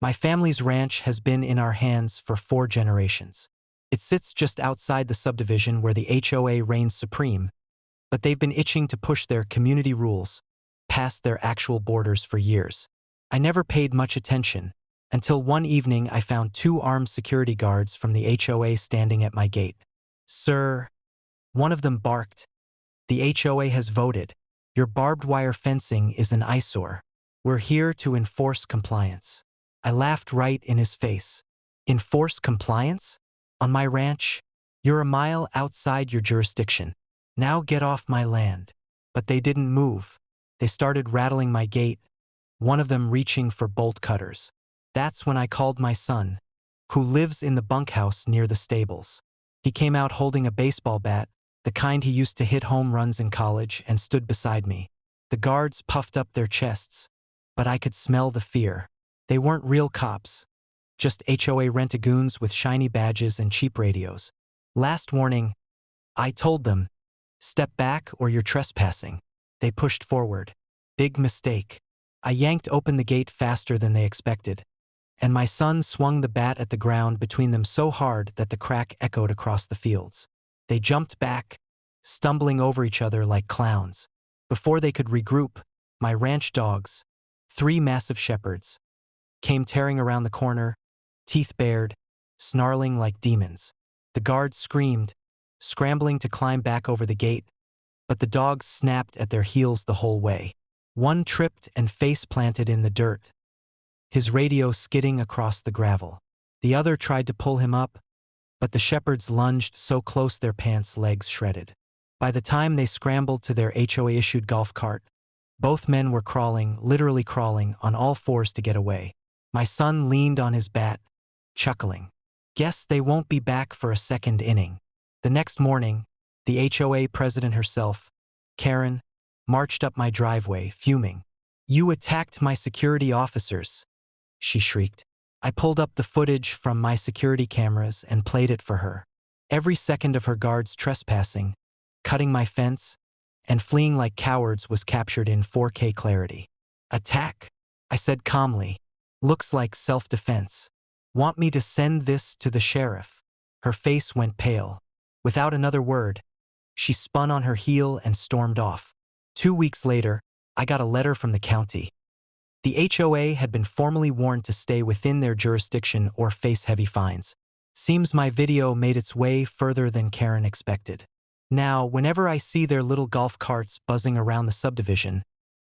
My family's ranch has been in our hands for 4 generations. It sits just outside the subdivision where the HOA reigns supreme, but they've been itching to push their community rules past their actual borders for years. I never paid much attention until one evening I found 2 armed security guards from the HOA standing at my gate. "Sir," one of them barked, "the HOA has voted. Your barbed wire fencing is an eyesore. We're here to enforce compliance." I laughed right in his face. "Enforce compliance? On my ranch? You're a mile outside your jurisdiction. Now get off my land." But they didn't move. They started rattling my gate, one of them reaching for bolt cutters. That's when I called my son, who lives in the bunkhouse near the stables. He came out holding a baseball bat, the kind he used to hit home runs in college, and stood beside me. The guards puffed up their chests, but I could smell the fear. They weren't real cops, just HOA rent-a-goons with shiny badges and cheap radios. "Last warning," I told them. "Step back or you're trespassing." They pushed forward. Big mistake. I yanked open the gate faster than they expected, and my son swung the bat at the ground between them so hard that the crack echoed across the fields. They jumped back, stumbling over each other like clowns. Before they could regroup, my ranch dogs, 3 massive shepherds, came tearing around the corner, teeth bared, snarling like demons. The guards screamed, scrambling to climb back over the gate, but the dogs snapped at their heels the whole way. One tripped and face-planted in the dirt, his radio skidding across the gravel. The other tried to pull him up, but the shepherds lunged so close their pants' legs shredded. By the time they scrambled to their HOA-issued golf cart, both men were crawling, literally crawling, on all 4s to get away. My son leaned on his bat, chuckling. Guess they won't be back for a second inning. The next morning, the HOA president herself, Karen, marched up my driveway, fuming. "You attacked my security officers," she shrieked. I pulled up the footage from my security cameras and played it for her. Every second of her guards trespassing, cutting my fence, and fleeing like cowards was captured in 4K clarity. "Attack," I said calmly. "Looks like self-defense. Want me to send this to the sheriff?" Her face went pale. Without another word, she spun on her heel and stormed off. 2 weeks later, I got a letter from the county. The HOA had been formally warned to stay within their jurisdiction or face heavy fines. Seems my video made its way further than Karen expected. Now, whenever I see their little golf carts buzzing around the subdivision,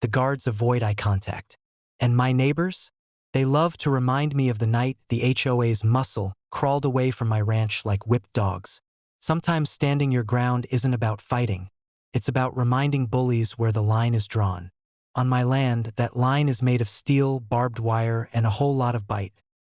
the guards avoid eye contact. And my neighbors? They love to remind me of the night the HOA's muscle crawled away from my ranch like whipped dogs. Sometimes standing your ground isn't about fighting. It's about reminding bullies where the line is drawn. On my land, that line is made of steel, barbed wire, and a whole lot of bite.